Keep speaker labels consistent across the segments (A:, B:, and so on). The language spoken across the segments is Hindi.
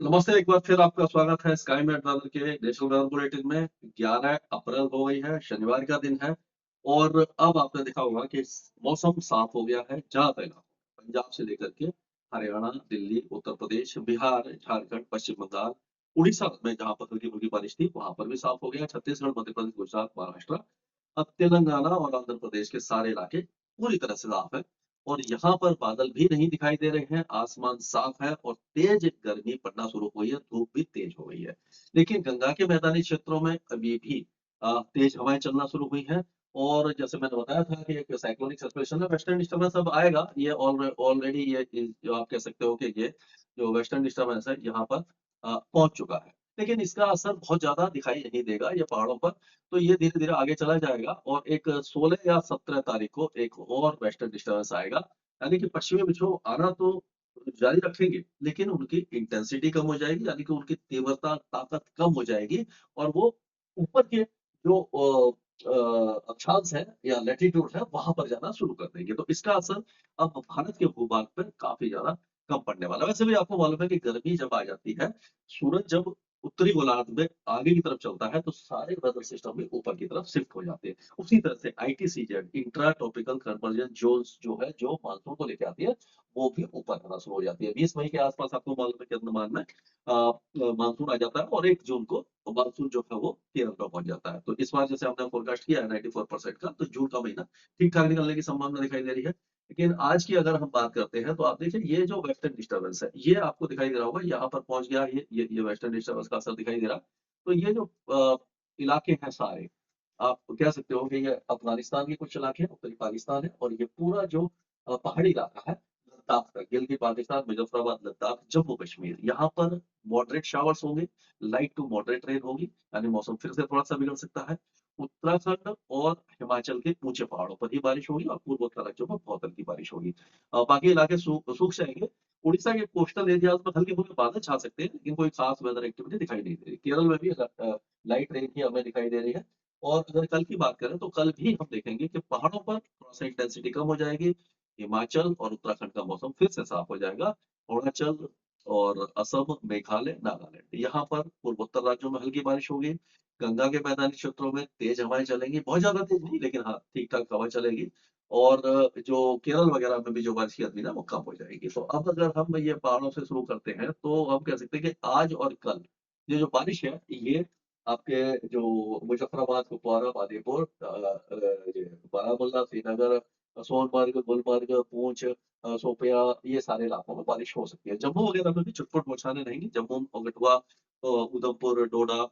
A: नमस्ते, एक बार फिर आपका स्वागत है स्काई मैट वेदर के नेशनल वेदर बुलेटिन में। 11 अप्रैल हो गई है, शनिवार का दिन है और अब आपने देखा होगा कि मौसम साफ हो गया है ज्यादातर इलाकों में। पंजाब से लेकर के हरियाणा, दिल्ली, उत्तर प्रदेश, बिहार, झारखंड, पश्चिम बंगाल, उड़ीसा में जहां पर हल्की फुल्की बारिश थी वहां पर भी साफ हो गया। छत्तीसगढ़, मध्य प्रदेश, गुजरात, महाराष्ट्र, अब तेलंगाना और आंध्र प्रदेश के सारे इलाके पूरी तरह से साफ है और यहाँ पर बादल भी नहीं दिखाई दे रहे हैं। आसमान साफ है और तेज गर्मी पड़ना शुरू हुई है, धूप भी तेज हो गई है। लेकिन गंगा के मैदानी क्षेत्रों में अभी भी तेज हवाएं चलना शुरू हुई हैं और जैसे मैंने बताया था कि एक साइक्लोनिक सर्कुलेशन है, वेस्टर्न डिस्टर्बेंस अब आएगा। ये ऑलरेडी ये जो आप कह सकते हो कि ये जो वेस्टर्न डिस्टर्बेंस है यहाँ पर पहुंच चुका है। लेकिन इसका असर बहुत ज्यादा दिखाई नहीं देगा ये पहाड़ों पर। तो ये धीरे-धीरे आगे चला जाएगा और एक 16 या 17 तारीख को एक और वेस्टर्न डिस्टर्बेंस आएगा। यानी कि पश्चिमी विक्षोभ आना तो जारी रखेंगे, लेकिन उनकी इंटेंसिटी कम हो जाएगी, यानी कि उनकी तीव्रता, ताकत कम हो जाएगी और वो ऊपर के जो अक्षांश है या लैटीट्यूड है, वहाँ पर जाना शुरू कर देंगे। तो इसका असर अब भारत के भूभाग पर काफ़ी ज़्यादा कम पड़ने वाला है। वैसे भी आपको मालूम है कि गर्मी जब आ जाती है, सूरज जब उत्तरी गोलार्ध में आगे की तरफ चलता है तो सारे वेदर सिस्टम भी ऊपर की तरफ शिफ्ट हो जाते हैं। उसी तरह से ITCZ intra tropical convergence zones जो है जो मानसून को लेके आती है वो भी ऊपर आना शुरू हो जाती है। 20 मई के आसपास आपको मालूम है कि अंडमान में मानसून आ जाता है और 1 जून को मानसून जो है वो केरल में पहुंच जाता है। तो इस बार जैसे हमने फोरकास्ट किया है 94% का, तो जून का महीना ठीक ठाक निकलने की संभावना दिखाई दे रही है। लेकिन आज की अगर हम बात करते हैं तो आप देखिए ये जो वेस्टर्न डिस्टर्बेंस है ये आपको दिखाई दे रहा होगा, यहाँ पर पहुंच गया ये वेस्टर्न डिस्टर्बेंस का असर दिखाई दे रहा। तो ये जो इलाके हैं सारे, आप कह सकते हो कि ये अफगानिस्तान के कुछ इलाके हैं, उत्तरी पाकिस्तान है और ये पूरा जो पहाड़ी इलाका है लद्दाख तक, गिलगित बाल्टिस्तान, मुजफ्फराबाद, लद्दाख, जम्मू कश्मीर, यहाँ पर मॉडरेट शावर्स होंगे, लाइट टू मॉडरेट रेन होगी, यानी मौसम फिर से थोड़ा सा बिगड़ सकता है। उत्तराखंड और हिमाचल के ऊंचे पहाड़ों पर ही बारिश होगी और पूर्वोत्तर राज्यों में बहुत हल्की बारिश होगी। बाकी इलाके सूख जाएंगे। उड़ीसा के कोस्टल एरियाज में हल्के फुल्के बादल छा सकते हैं, लेकिन कोई खास वेदर एक्टिविटी दिखाई नहीं दे रही। केरल में भी लाइट रेन ही हमें दिखाई दे रही है। और अगर कल की बात करें तो कल भी हम देखेंगे कि पहाड़ों पर थोड़ा सा इंटेंसिटी कम हो जाएगी। हिमाचल और उत्तराखंड का मौसम फिर से साफ हो जाएगा। अरुणाचल और असम, मेघालय, नागालैंड, यहाँ पर पूर्वोत्तर राज्यों में हल्की बारिश होगी। गंगा के मैदानी क्षेत्रों में तेज हवाएं चलेंगी, बहुत ज्यादा तेज नहीं, लेकिन हाँ ठीक ठाक हवा चलेगी। और जो केरल वगैरह में भी जो बारिश की गर्मी ना वो कम हो जाएगी। तो अब अगर हम ये पहाड़ों से शुरू करते हैं तो हम कह सकते हैं कि आज और कल ये जो बारिश है ये आपके जो मुजफ्फराबाद, कुपवारा, बांदीपुर, ये बारामूला, श्रीनगर, सोनमर्ग, गुलमर्ग, पूंछ, शोपियां, ये सारे इलाकों में बारिश हो सकती है। जम्मू वगैरह में भी छुटपुट बौछारें रहेंगी। जम्मू और कठुआ, उधमपुर, डोडा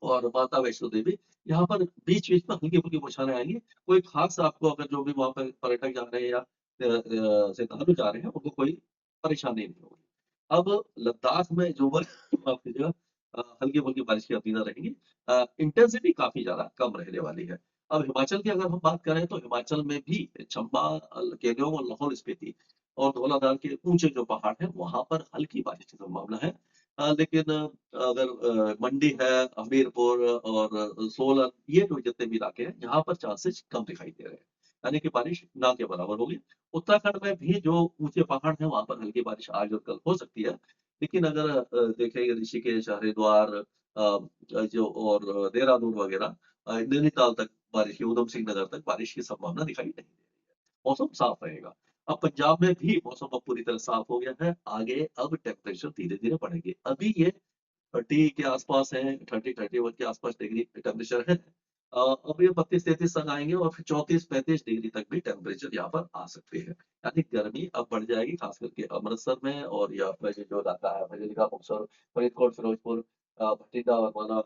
A: और माता वैष्णो देवी, यहाँ पर बीच-बीच में हल्की-फुल्की बौछारें आएँगी। कोई खास आपको अगर जो भी वहाँ पे पर्यटक जा रहे हैं या श्रद्धालु जा रहे हैं, उनको कोई परेशानी नहीं होगी। अब लद्दाख में जो माफ कीजिएगा, हल्की-फुल्की बारिश की उम्मीदें रहेंगी। इंटेंसिटी काफ़ी ज़्यादा कम रहने वाली है। अब हिमाचल की अगर हम बात करें तो हिमाचल में भी चंबा, केलांग और लाहौल स्पीति और धौलाधार के ऊँचे जो पहाड़ हैं, वहाँ पर हल्की बारिश की संभावना है। लेकिन अगर मंडी है, हमीरपुर और सोलन, ये जो जितने भी इलाके हैं, यहाँ पर चांसेस कम दिखाई दे रहे हैं। यानी कि बारिश ना के बराबर होगी। उत्तराखंड में भी जो ऊँचे पहाड़ हैं, वहाँ पर हल्की बारिश आज और कल हो सकती है। लेकिन अगर देखें ऋषिकेश, हरिद्वार, जो और देहरादून वगैरह, नैनीताल तक बारिश की, ऊधम सिंह नगर तक बारिश की संभावना दिखाई नहीं दे रही है। मौसम साफ रहेगा। अब पंजाब में भी मौसम अब पूरी तरह साफ हो गया है। आगे अब टेम्परेचर धीरे-धीरे बढ़ेंगे। अभी ये 30 के आसपास है, 30-31 के आसपास डिग्री टेम्परेचर है। अब ये 32-33 तक आएँगे और फिर 34-35 डिग्री तक भी टेम्परेचर यहाँ पर आ सकते हैं। यानी गर्मी अब बढ़ जाएगी, खास करके अमृतसर में और या फिर ये जो इलाका है फाजिल्का, मुक्तसर, फरीदकोट, फिरोजपुर, भटिंडा, बरवाला,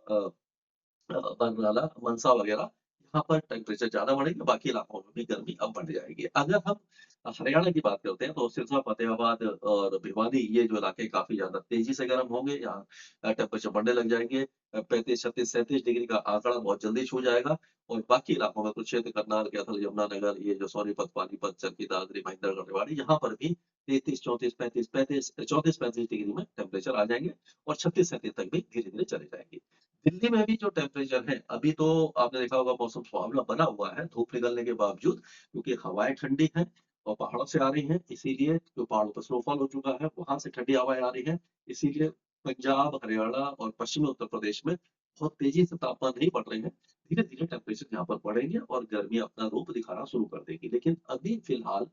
A: बरनाला, मनसा वगैरह, यहाँ पर टेम्परेचर ज़्यादा बढ़ेंगे, बाकी इलाकों में भी गर्मी अब बढ़ जाएगी। अगर हम हरियाणा की बात करते हैं तो सिरसा, फतेहाबाद और भिवानी, ये जो इलाके काफ़ी ज़्यादा तेज़ी से गर्म होंगे, यहाँ टेम्परेचर बढ़ने लग जाएँगे। 35, 36, 37 डिग्री का आंकड़ा बहुत जल्दी छू जाएगा और बाकी इलाकों में कुरुक्षेत्र, करनाल, कैथल, यमुनानगर, ये जो सोनीपत, पानीपत, चरखी दादरी, महेंद्रगढ़, रेवाड़ी, यहाँ पर भी 33, 34, 35, 34-35 डिग्री में टेम्परेचर आ जाएँगे और 36-37 तक भी धीरे-धीरे चले जाएँगे। दिल्ली में भी जो टेम्परेचर है, अभी तो आपने देखा होगा मौसम सुहावना बना हुआ है, धूप निकलने के बावजूद, क्योंकि हवाएँ ठंडी हैं और पहाड़ों से आ रही हैं, इसीलिए जो पहाड़ों पर स्नोफॉल हो चुका है, वहाँ से ठंडी हवाएँ आ रही हैं, इसीलिए पंजाब, हरियाणा और पश्चिमी उत्तर प्रदेश में बहुत तेजी से तापमान नहीं बढ़ रहे हैं। धीरे-धीरे टेम्परेचर यहाँ पर बढ़ेंगे और गर्मी अपना रूप दिखाना शुरू कर देगी। लेकिन अभी फिलहाल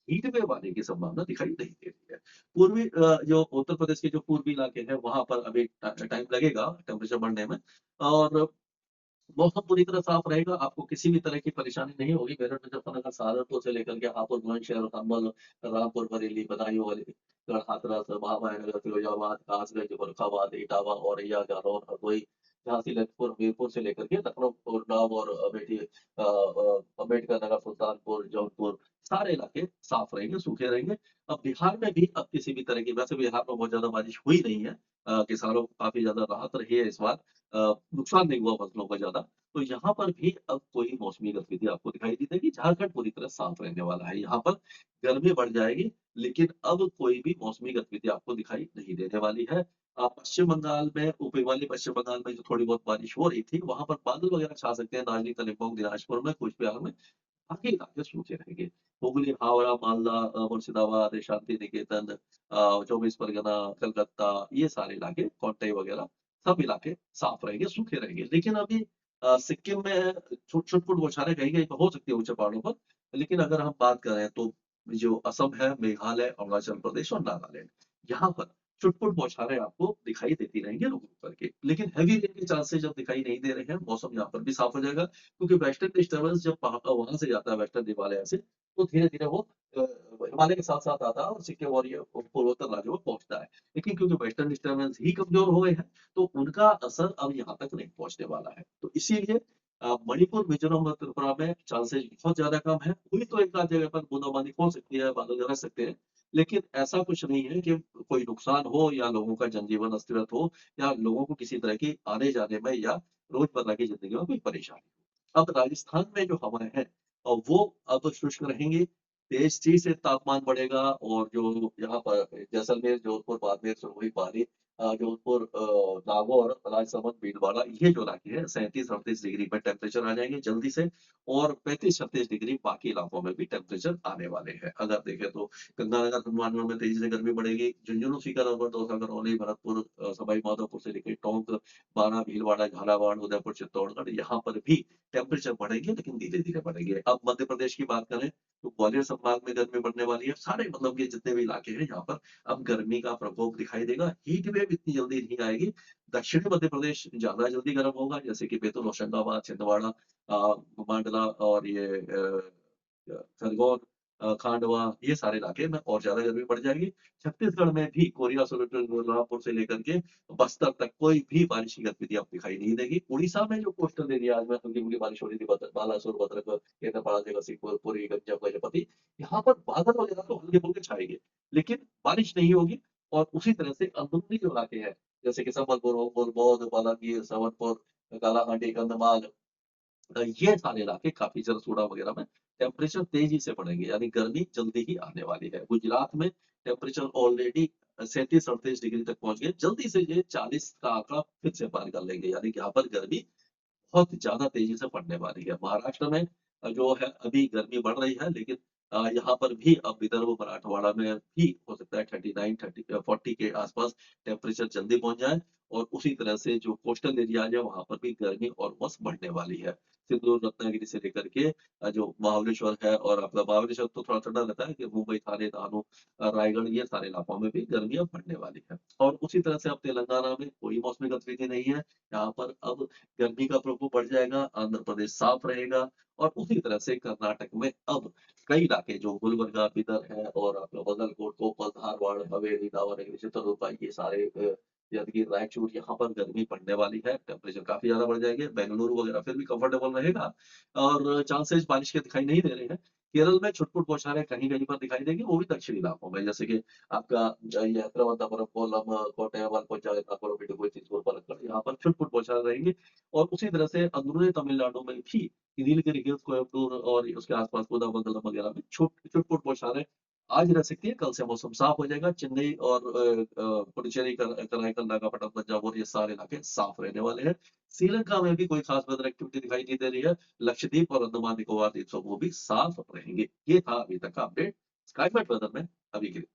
A: हीट वेव आने की संभावना दिखाई नहीं दे रही है। पूर्वी जो उत्तर प्रदेश के जो पूर्वी इलाके हैं, वहाँ पर अभी टाइम लगेगा टेम्परेचर बढ़ने में और मौसम पूरी तरह साफ रहेगा, आपको किसी भी तरह की परेशानी नहीं होगी। मेरठ, मुजफ्फरनगर, सहारनपुर से लेकर के हापुड़, बुलंदशहर, संभल, रामपुर, बरेली, बदायूं, अलीगढ़, हाथरस, महामायानगर, फिरोजाबाद, कासगंज, फर्रुखाबाद, इटावा, औरैया, जालौन, हरदोई, झांसी, ललितपुर, हमीरपुर से लेकर के लखनऊ, उन्नाव और अमेठी, अम्बेडकर नगर, सुल्तानपुर, जौनपुर, सारे इलाके साफ रहेंगे, सूखे रहेंगे। अब बिहार में भी अब किसी भी तरह की, वैसे बिहार में बहुत ज़्यादा बारिश हुई नहीं है। किसानों को काफ़ी ज़्यादा राहत रही है इस बार। नुकसान नहीं हुआ फसलों का ज़्यादा। तो यहाँ पर भी अब कोई मौसमी गतिविधि आपको दिखाई नहीं देगी। झारखंड पूरी तरह साफ रहने वाला है। यहाँ पर गर्मी बढ़ जाएगी, लेकिन अब कोई भी मौसमी गतिविधि आपको दिखाई नहीं देने वाली है। पश्चिम बंगाल में, ऊपरी वाली पश्चिम बंगाल में जो थोड़ी बहुत बारिश हो रही थी, वहाँ पर बादल वगैरह छा सकते हैं, दार्जिलिंग, कालिम्पोंग, दिनाजपुर में, कूचबिहार में। बाकी इलाके सूखे रहेंगे। हुगली, हावड़ा, मालदा, मुर्शिदाबाद, शांति निकेतन, 24 परगना, कलकत्ता, ये सारे इलाके, कोंटई वगैरह, सब इलाके साफ रहेंगे, सूखे रहेंगे। लेकिन अभी सिक्किम में छुट-पुट बौछारें कहीं-कहीं पे हो सकती है ऊँचे पहाड़ों पर। लेकिन अगर हम बात करें तो जो असम है, मेघालय, अरुणाचल प्रदेश और नागालैंड, यहाँ पर छुट-पुट बौछारें आपको दिखाई देती रहेंगी रुक-रुक करके। लेकिन हेवी रेन के चांसेस जब दिखाई नहीं दे रहे हैं, मौसम यहाँ पर भी साफ हो जाएगा। क्योंकि वेस्टर्न डिस्टर्बेंस जब वहाँ से जाता है वेस्टर्न हिमालय से, तो धीरे-धीरे वो हिमालय के साथ-साथ आता है और सिक्किम और ये पूर्वोत्तर राज्यों में पहुँचता है। लेकिन क्योंकि वेस्टर्न डिस्टर्बेंस ही कमज़ोर हो गए हैं, तो उनका असर अब यहाँ तक नहीं पहुँचने वाला है। तो इसीलिए मणिपुर, मिज़ोरम और त्रिपुरा में चांसेस बहुत ज़्यादा कम है। हुई तो एक आध जगह पर बूंदाबांदी हो सकती है, बादल गरज सकते हैं, लेकिन ऐसा कुछ नहीं है कि कोई नुकसान हो या लोगों का जनजीवन अस्त-व्यस्त हो या लोगों को किसी तरह की आने-जाने में या रोज़मर्रा की ज़िंदगी में कोई परेशानी हो। अब राजस्थान में जो हवाएँ हैं वो अब शुष्क रहेंगी, तेज़ी से तापमान बढ़ेगा और जो यहाँ पर जैसलमेर, जोधपुर, बाड़मेर, सिरोही, पाली, जोधपुर, नागौर, राजसमंद, भीलवाड़ा, ये जो इलाके हैं 37-38 डिग्री पे टेम्परेचर आ जाएँगे जल्दी से और 35-36 डिग्री बाकी इलाकों में भी टेम्परेचर आने वाले हैं। अगर देखें तो गंगानगर, हनुमानगढ़ में तेज़ी से गर्मी बढ़ेगी, झुंझुनू, सीकर, दौसा, करौली, भरतपुर, सवाई माधोपुर से लेके टोंक, बारां, भीलवाड़ा, झालावाड़, उदयपुर, चित्तौड़गढ़, यहाँ पर भी टेम्परेचर बढ़ेंगे, लेकिन धीरे-धीरे बढ़ेंगे। अब मध्य प्रदेश की बात करें, तो ग्वालियर संभाग में गर्मी बढ़ने वाली है। सारे मतलब ये जितने भी इलाके हैं, यहाँ पर अब गर्मी का प्रकोप दिखाई देगा। हीट वेव इतनी जल्दी नहीं आएगी। दक्षिणी मध्य प्रदेश ज़्यादा जल्दी गर्म होगा, जैसे कि बैतूल, होशंगाबाद, छिंदवाड़ा, मांडला और ये खरगोन, खांडवा, ये सारे इलाके में और ज़्यादा गर्मी बढ़ जाएगी। छत्तीसगढ़ में भी कोरिया, सुरजपुर, बलरामपुर से लेकर के बस्तर तक कोई भी बारिश की गतिविधि अब दिखाई नहीं देगी। उड़ीसा में जो कोस्टल एरियाज़ में हल्की-फुल्की बारिश हो रही थी, बालासोर, भद्रक, केंद्रपाड़ा, जगतसिंहपुर, पुरी, गंजम, गजपति, यहाँ पर बादल वगैरह तो हल्के-फुल्के छाएँगे, लेकिन बारिश नहीं होगी और उसी तरह से अंदरूनी जो इलाके हैं, जैसे कि संबलपुर, ओंगोल, बौद्ध, बालाघीर, संबलपुर, कालाहांडी, कंधमाल, ये सारे इलाके काफ़ी जरसोड़ा वगैरह में टेम्परेचर तेज़ी से बढ़ेंगे, यानी गर्मी जल्दी ही आने वाली है। गुजरात में टेम्परेचर ऑलरेडी 37-38 डिग्री तक पहुँच गए, जल्दी से ये 40 का आंकड़ा फिर से पार कर लेंगे, यानी कि यहाँ पर गर्मी बहुत ज़्यादा तेज़ी से बढ़ने वाली है। महाराष्ट्र में जो है अभी गर्मी बढ़ रही है, लेकिन यहाँ पर भी अब विदर्भ, मराठवाड़ा में भी हो सकता है 39, 40 के आसपास टेम्परेचर जल्दी पहुँच जाए और उसी तरह से जो कोस्टल एरियाज़ है, वहाँ पर भी गर्मी ऑलमोस्ट बढ़ने वाली है। सिंधु, रत्नागिरी से लेकर के जो महाबलेश्वर है और आपका महाबलेश्वर तो थोड़ा ठंडा रहता है कि मुंबई, थाने, दानो, रायगढ़, ये सारे इलाकों में भी गर्मी अब बढ़ने वाली है। और उसी तरह से अब तेलंगाना में कोई मौसमी गतिविधि नहीं है। यहाँ पर अब गर्मी का प्रकोप बढ़ जाएगा, आंध्र प्रदेश साफ रहेगा और उसी तरह से कर्नाटक में अब कई इलाके जो गुलबर्गा, बीदर है और आपका बागलकोट, कोप्पल, धारवाड़, हवेली, दावणगेरे, चित्रदुर्ग, ये सारे यादगीर, रायचूर, यहाँ पर गर्मी पड़ने वाली है, टेम्परेचर काफ़ी ज़्यादा बढ़ जाएँगे। बेंगलुरु वगैरह फिर भी कंफर्टेबल रहेगा और चांसेस बारिश के दिखाई नहीं दे रहे हैं। केरल में छुट-पुट बौछारें कहीं-कहीं पर दिखाई देंगी, वो भी दक्षिणी इलाकों में, जैसे कि आपका ये तिरुवनंतपुरम, कोल्लम, कोट्टयम, आलप्पुझा, एर्नाकुलम, इडुक्की, चित्तूर, पलक्कड़, यहाँ पर छुट-पुट बौछारें रहेंगी और उसी तरह से अंदरूनी तमिलनाडु में भी नीलगिरी हिल्स, कोयम्बटूर और उसके आस-पास कोडागुंतलम वगैरह में छुट-पुट बौछारें आज रह सकती है, कल से मौसम साफ हो जाएगा। चेन्नई और पुडुचेरी, कराईकल, नागापट्टनम, तंजावुर, ये सारे इलाके साफ रहने वाले हैं। श्रीलंका में भी कोई खास वेदर एक्टिविटी दिखाई नहीं दे रही है। लक्षद्वीप और अंडमान निकोबार द्वीप समूह भी साफ रहेंगे। ये था अभी तक का अपडेट स्काईमेट वेदर में अभी के लिए।